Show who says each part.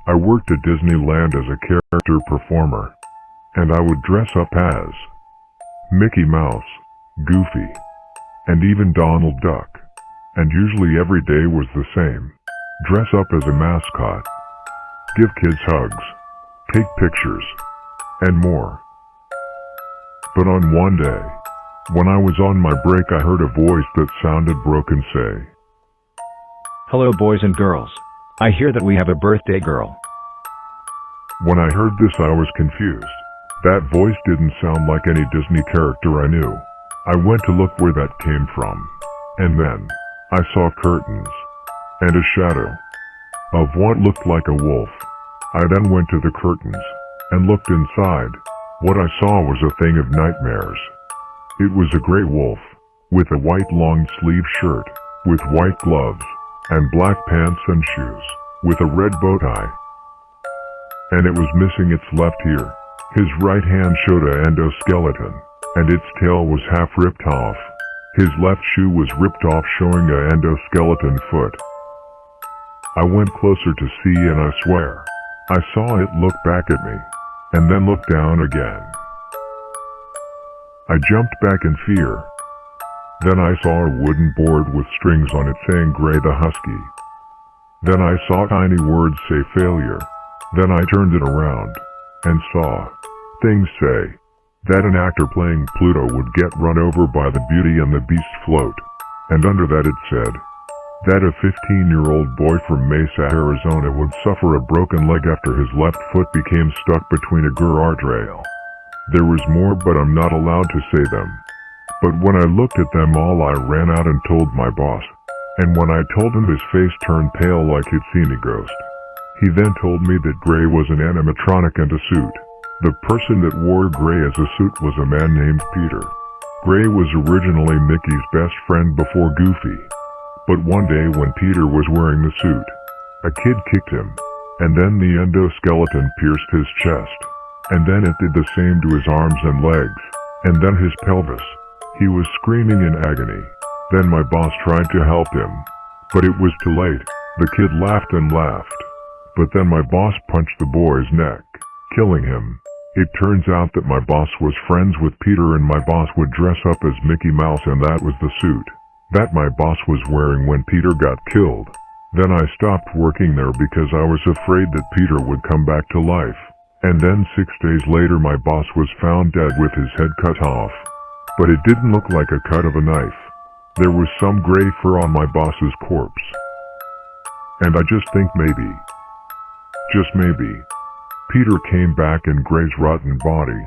Speaker 1: I worked at Disneyland as a character performer, and I would dress up as Mickey Mouse, Goofy, and even Donald Duck. And usually every day was the same. Dress up as a mascot, give kids hugs, take pictures, and more. But on one day, when I was on my break, I heard a voice that sounded broken say,
Speaker 2: "Hello boys and girls. I hear that we have a birthday girl."
Speaker 1: When I heard this, I was confused. That voice didn't sound like any Disney character I knew. I went to look where that came from, and then I saw curtains and a shadow of what looked like a wolf. I then went to the curtains and looked inside. What I saw was a thing of nightmares. It was a gray wolf with a white long sleeve shirt, with white gloves and black pants and shoes, with a red bow tie. And it was missing its left ear. His right hand showed an endoskeleton, and its tail was half ripped off. His left shoe was ripped off, showing an endoskeleton foot. I went closer to see, and I swear, I saw it look back at me, and then look down again. I jumped back in fear. Then I saw a wooden board with strings on it saying Gray the Husky. Then I saw tiny words say failure. Then I turned it around and saw things say that an actor playing Pluto would get run over by the Beauty and the Beast float. And under that it said that a 15-year-old boy from Mesa, Arizona would suffer a broken leg after his left foot became stuck between a guardrail. There was more, but I'm not allowed to say them. But when I looked at them all, I ran out and told my boss. And when I told him, his face turned pale like he'd seen a ghost. He then told me that Gray was an animatronic and a suit. The person that wore Gray as a suit was a man named Peter. Gray was originally Mickey's best friend before Goofy. But one day when Peter was wearing the suit, a kid kicked him, and then the endoskeleton pierced his chest. And then it did the same to his arms and legs, and then his pelvis. He was screaming in agony. Then my boss tried to help him, but it was too late. The kid laughed and laughed. But then my boss punched the boy's neck, killing him. It turns out that my boss was friends with Peter, and my boss would dress up as Mickey Mouse, and that was the suit that my boss was wearing when Peter got killed. Then I stopped working there because I was afraid that Peter would come back to life. And then 6 days later, my boss was found dead with his head cut off. But it didn't look like a cut of a knife. There was some gray fur on my boss's corpse. And I just think maybe, just maybe, Peter came back in Gray's rotten body.